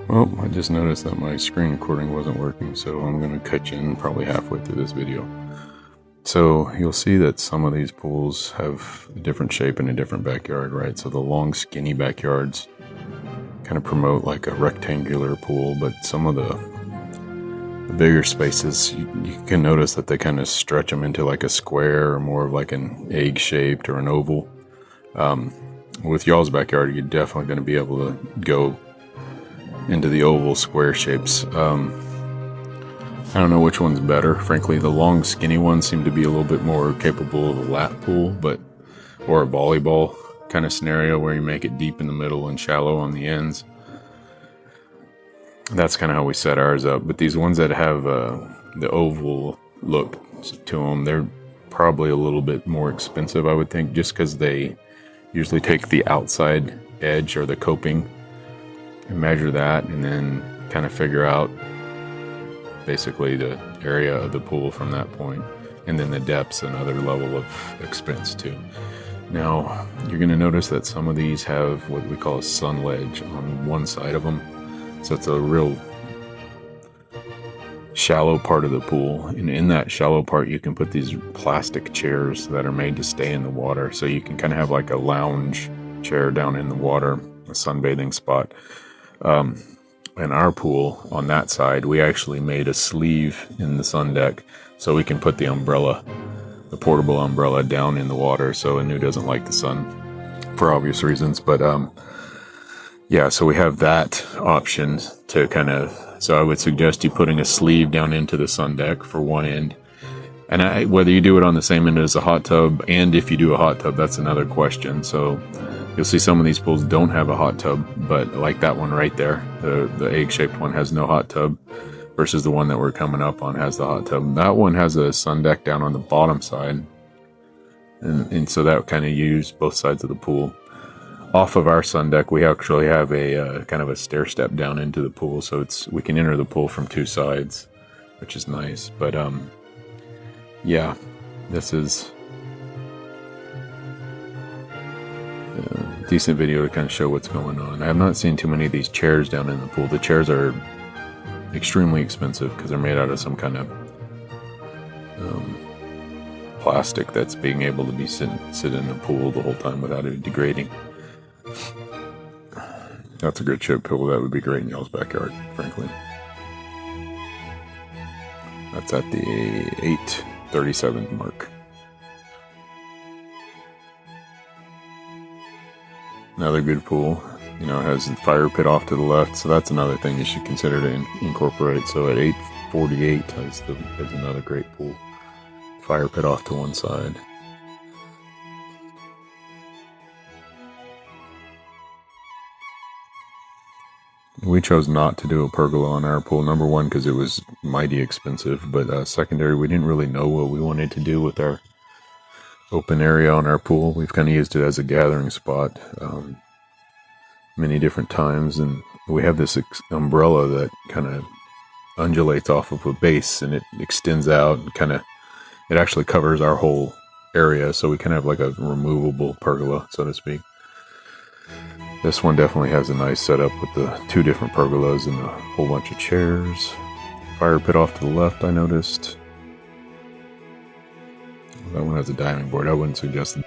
Well, I just noticed that my screen recording wasn't working, so I'm going to cut you in probably halfway through this video. So you'll see that some of these pools have a different shape in a different backyard, right? So the long, skinny backyards kind of promote like a rectangular pool, but some of the bigger spaces, you can notice that they kind of stretch them into like a square or more of like an egg-shaped or an oval. With y'all's backyard, you're definitely going to be able to go into the oval square shapes. I don't know which one's better. Frankly, the long, skinny ones seem to be a little bit more capable of a lap pool, or a volleyball kind of scenario where you make it deep in the middle and shallow on the ends. That's kind of how we set ours up. But these ones that have the oval look to them, they're probably a little bit more expensive, I would think, just because they usually take the outside edge or the coping and measure that, and then kind of figure out basically the area of the pool from that point, and then the depth's another level of expense too. Now you're going to notice that some of these have what we call a sun ledge on one side of them, so it's a real shallow part of the pool, and in that shallow part you can put these plastic chairs that are made to stay in the water, so you can kind of have like a lounge chair down in the water, a sunbathing spot. In our pool on that side, we actually made a sleeve in the sun deck so we can put the umbrella, the portable umbrella, down in the water so Anu doesn't like the sun for obvious reasons. But yeah, so we have that option to kind of, so I would suggest you putting a sleeve down into the sun deck for one end. And whether you do it on the same end as a hot tub, and if you do a hot tub, that's another question. So you'll see some of these pools don't have a hot tub, but like that one right there, the egg-shaped one has no hot tub, versus the one that we're coming up on has the hot tub. That one has a sun deck down on the bottom side, and so that kind of used both sides of the pool. Off of our sun deck, we actually have a kind of a stair step down into the pool, so we can enter the pool from two sides, which is nice. But yeah, this is a decent video to kind of show what's going on. I have not seen too many of these chairs down in the pool. The chairs are extremely expensive because they're made out of some kind of plastic that's being able to be sit in the pool the whole time without it degrading. That's a good chip pool. That would be great in y'all's backyard, frankly. That's at the 8:37 mark. Another good pool. You know, it has the fire pit off to the left, so that's another thing you should consider to incorporate. So at 8:48 there's another great pool. Fire pit off to one side. We chose not to do a pergola on our pool. Number one, because it was mighty expensive, but secondary, we didn't really know what we wanted to do with our open area on our pool. We've kind of used it as a gathering spot many different times, and we have this umbrella that kind of undulates off of a base, and it extends out and kind of, it actually covers our whole area, so we kind of have like a removable pergola, so to speak. This one definitely has a nice setup with the two different pergolas and a whole bunch of chairs. Fire pit off to the left, I noticed. That one has a diving board. I wouldn't suggest it.